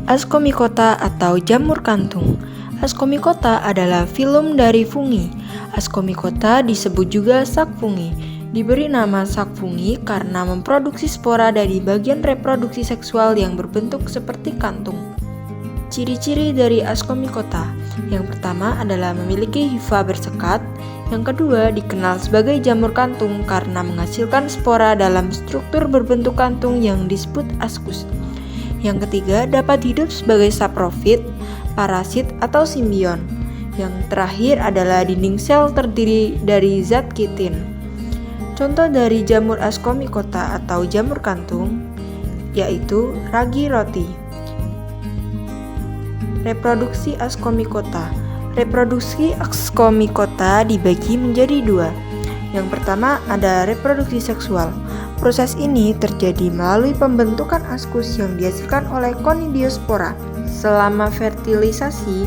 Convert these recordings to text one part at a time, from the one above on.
Ascomycota atau jamur kantung. Ascomycota adalah filum dari fungi. Ascomycota disebut juga sak fungi. Diberi nama sak fungi karena memproduksi spora dari bagian reproduksi seksual yang berbentuk seperti kantung. Ciri-ciri dari Ascomycota. Yang pertama adalah memiliki hifa bersekat. Yang kedua dikenal sebagai jamur kantung karena menghasilkan spora dalam struktur berbentuk kantung yang disebut ascus. Yang ketiga dapat hidup sebagai saprofit, parasit atau simbion. Yang terakhir adalah dinding sel terdiri dari zat kitin. Contoh dari jamur Ascomycota atau jamur kantung yaitu ragi roti. Reproduksi Ascomycota. Reproduksi Ascomycota dibagi menjadi dua. Yang pertama ada reproduksi seksual. Proses ini terjadi melalui pembentukan ascus yang dihasilkan oleh Conidiospora. Selama fertilisasi,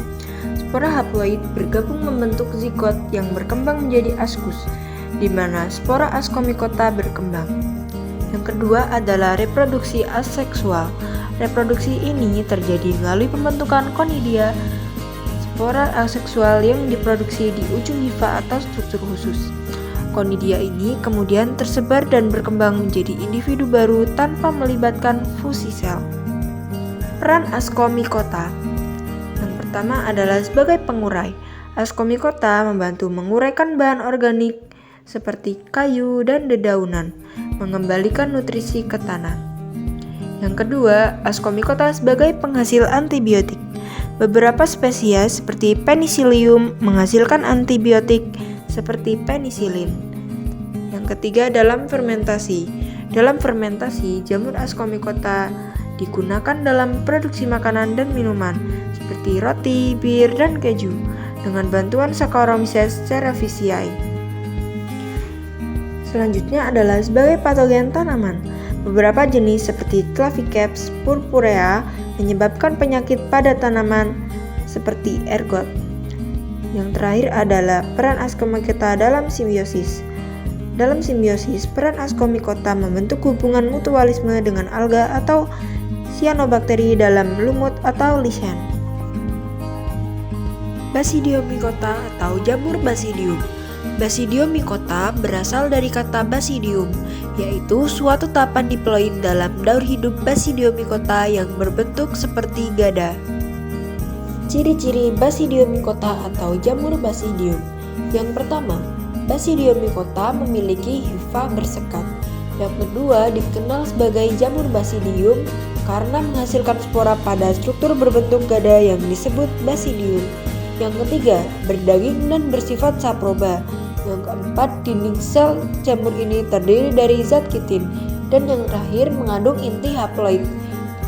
spora haploid bergabung membentuk zigot yang berkembang menjadi ascus, di mana spora Ascomycota berkembang. Yang kedua adalah reproduksi aseksual. Reproduksi ini terjadi melalui pembentukan conidia, spora aseksual yang diproduksi di ujung hifa atau struktur khusus. Conidia ini kemudian tersebar dan berkembang menjadi individu baru tanpa melibatkan fusi sel. Peran Ascomycota. Yang pertama adalah sebagai pengurai. Ascomycota membantu menguraikan bahan organik seperti kayu dan dedaunan, mengembalikan nutrisi ke tanah. Yang kedua, Ascomycota sebagai penghasil antibiotik. Beberapa spesies seperti Penicillium menghasilkan antibiotik seperti penisilin. Yang ketiga dalam fermentasi. Dalam fermentasi, jamur Ascomycota digunakan dalam produksi makanan dan minuman seperti roti, bir, dan keju dengan bantuan Saccharomyces cerevisiae. Selanjutnya adalah sebagai patogen tanaman. Beberapa jenis seperti Claviceps purpurea menyebabkan penyakit pada tanaman seperti ergot. Yang terakhir adalah peran Ascomycota dalam simbiosis. Dalam simbiosis, peran Ascomycota membentuk hubungan mutualisme dengan alga atau cyanobacteria dalam lumut atau lichen. Basidiomycota atau jamur basidium. Basidiomycota berasal dari kata basidium, yaitu suatu tapan diploid dalam daur hidup Basidiomycota yang berbentuk seperti gada. Ciri-ciri Basidiomycota atau jamur basidium. Yang pertama, Basidiomycota memiliki hifa bersekat. Yang kedua dikenal sebagai jamur basidium karena menghasilkan spora pada struktur berbentuk gada yang disebut basidium. Yang ketiga, berdaging dan bersifat saproba. Yang keempat, dinding sel jamur ini terdiri dari zat kitin. Dan yang terakhir, mengandung inti haploid.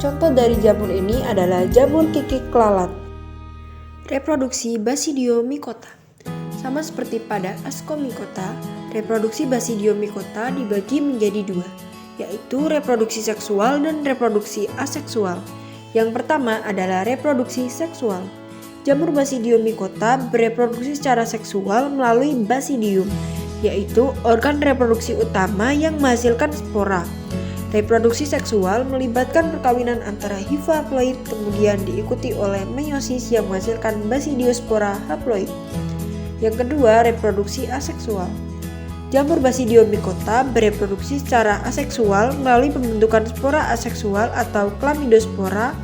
Contoh dari jamur ini adalah jamur kikik lalat. Reproduksi Basidiomycota. Sama seperti pada Ascomycota, reproduksi Basidiomycota dibagi menjadi dua, yaitu reproduksi seksual dan reproduksi aseksual. Yang pertama adalah reproduksi seksual. Jamur Basidiomycota bereproduksi secara seksual melalui basidium, yaitu organ reproduksi utama yang menghasilkan spora. Reproduksi seksual melibatkan perkawinan antara hifa haploid kemudian diikuti oleh meiosis yang menghasilkan basidiospora haploid. Yang kedua, reproduksi aseksual. Jamur Basidiomycota bereproduksi secara aseksual melalui pembentukan spora aseksual atau chlamydospora,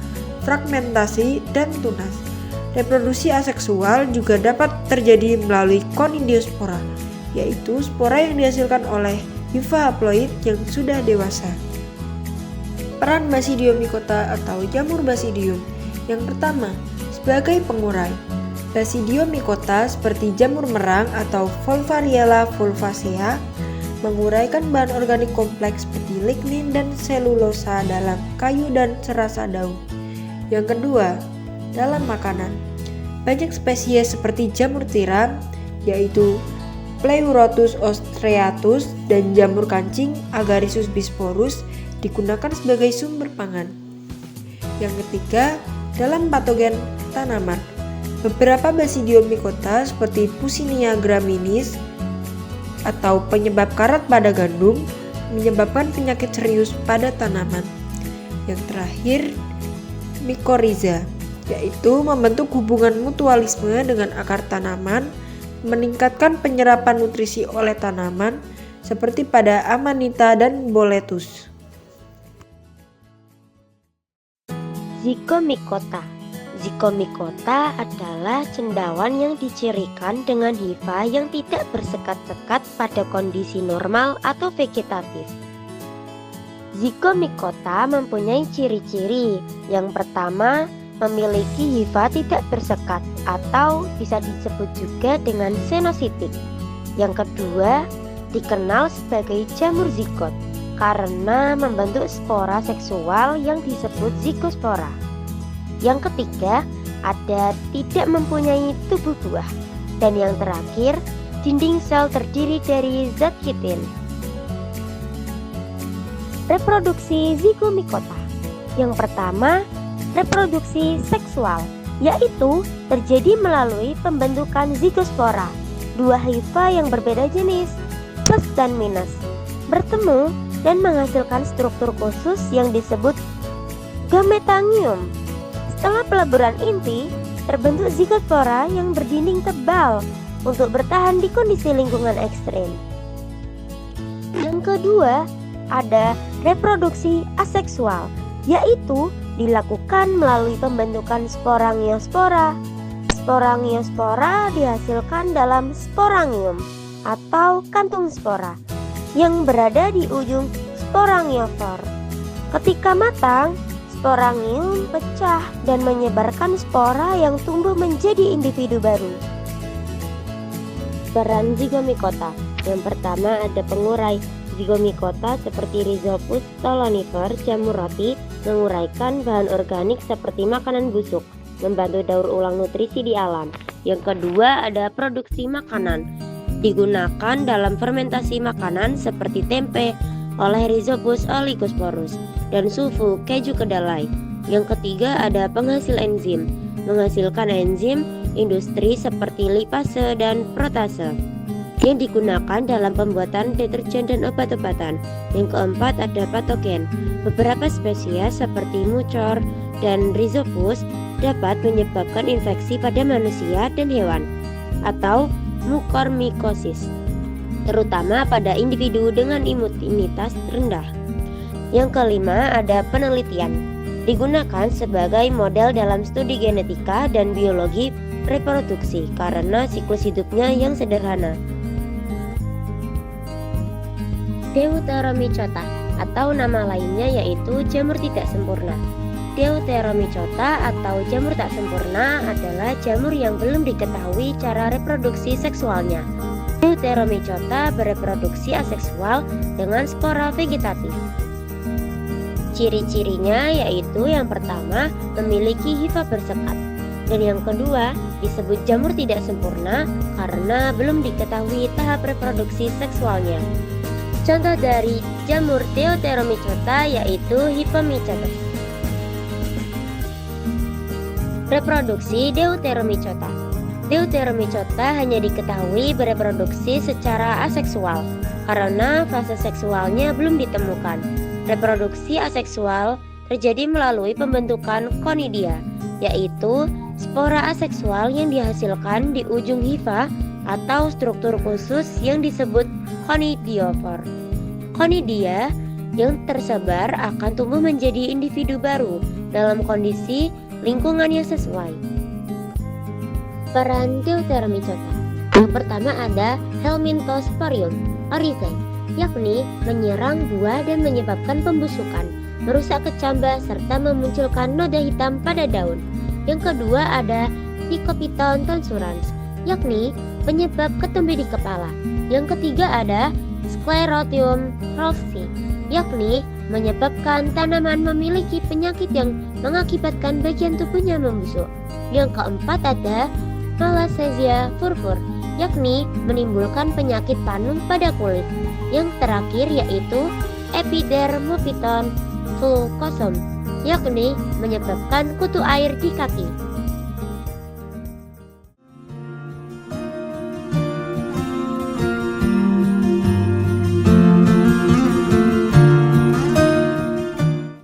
fragmentasi, dan tunas. Reproduksi aseksual juga dapat terjadi melalui Conidiospora, yaitu spora yang dihasilkan oleh hifa haploid yang sudah dewasa. Peran Basidiomycota atau jamur basidium. Yang pertama, sebagai pengurai. Basidiomycota seperti jamur merang atau Volvariella fulvacea menguraikan bahan organik kompleks seperti lignin dan selulosa dalam kayu dan serasa daun. Yang kedua, dalam makanan. Banyak spesies seperti jamur tiram, yaitu Pleurotus ostreatus dan jamur kancing Agaricus bisporus digunakan sebagai sumber pangan. Yang ketiga, dalam patogen tanaman. Beberapa Basidiomycota seperti Puccinia graminis atau penyebab karat pada gandum menyebabkan penyakit serius pada tanaman. Yang terakhir, mikorizа, yaitu membentuk hubungan mutualisme dengan akar tanaman, meningkatkan penyerapan nutrisi oleh tanaman, seperti pada Amanita dan Boletus. Zygomicota. Zygomicota adalah cendawan yang dicirikan dengan hifa yang tidak bersekat-sekat pada kondisi normal atau vegetatif. Zygomicota mempunyai ciri-ciri. Yang pertama, memiliki hifa tidak bersekat atau bisa disebut juga dengan senositik. Yang kedua, dikenal sebagai jamur zigot karena membentuk spora seksual yang disebut zigospora. Yang ketiga, ada tidak mempunyai tubuh buah. Dan yang terakhir, dinding sel terdiri dari zat kitin. Reproduksi Zygomicota. Yang pertama, reproduksi seksual, yaitu terjadi melalui pembentukan zigospora, dua hifa yang berbeda jenis, plus dan minus, bertemu dan menghasilkan struktur khusus yang disebut gametangium. Setelah peleburan inti, terbentuk zigospora yang berdinding tebal untuk bertahan di kondisi lingkungan ekstrim. Yang kedua, ada reproduksi aseksual, yaitu dilakukan melalui pembentukan sporangiospora. Sporangiospora dihasilkan dalam sporangium atau kantung spora yang berada di ujung sporangiofor. Ketika matang, sporangium pecah dan menyebarkan spora yang tumbuh menjadi individu baru. Peran Zygomicota. Yang pertama ada pengurai. Zygomicota seperti Rhizopus stolonifer, jamur roti, menguraikan bahan organik seperti makanan busuk, membantu daur ulang nutrisi di alam. Yang kedua ada produksi makanan. Digunakan dalam fermentasi makanan seperti tempe oleh Rhizopus oligosporus dan sufu keju kedelai. Yang ketiga ada penghasil enzim, menghasilkan enzim industri seperti lipase dan protase yang digunakan dalam pembuatan deterjen dan obat-obatan. Yang keempat ada patogen. Beberapa spesies seperti mucor dan Rhizopus dapat menyebabkan infeksi pada manusia dan hewan atau mukormikosis, terutama pada individu dengan imunitas rendah. Yang kelima ada penelitian. Digunakan sebagai model dalam studi genetika dan biologi reproduksi karena siklus hidupnya yang sederhana. Deuteromycota atau nama lainnya yaitu jamur tidak sempurna. Deuteromycota atau jamur tak sempurna adalah jamur yang belum diketahui cara reproduksi seksualnya. Deuteromycota bereproduksi aseksual dengan spora vegetatif. Ciri-cirinya yaitu yang pertama memiliki hifa bersekat, dan yang kedua disebut jamur tidak sempurna karena belum diketahui tahap reproduksi seksualnya. Contoh dari jamur Deuteromycota yaitu Hypomycetes. Reproduksi Deuteromycota. Deuteromycota hanya diketahui bereproduksi secara aseksual karena fase seksualnya belum ditemukan. Reproduksi aseksual terjadi melalui pembentukan conidia, yaitu spora aseksual yang dihasilkan di ujung hifa atau struktur khusus yang disebut conidiofor. Conidia yang tersebar akan tumbuh menjadi individu baru dalam kondisi lingkungan yang sesuai. Peran Deuteromycota. Yang pertama ada Helminthosporium oryzae, yakni menyerang buah dan menyebabkan pembusukan, merusak kecambah serta memunculkan noda hitam pada daun. Yang kedua ada Dicopiton tonsurans, yakni penyebab ketumbi di kepala. Yang ketiga ada Sclerotium rolfsi, yakni menyebabkan tanaman memiliki penyakit yang mengakibatkan bagian tubuhnya membusuk. Yang keempat ada Malassezia furfur, yakni menimbulkan penyakit panu pada kulit. Yang terakhir yaitu Epidermophyton fulcosum, yakni menyebabkan kutu air di kaki.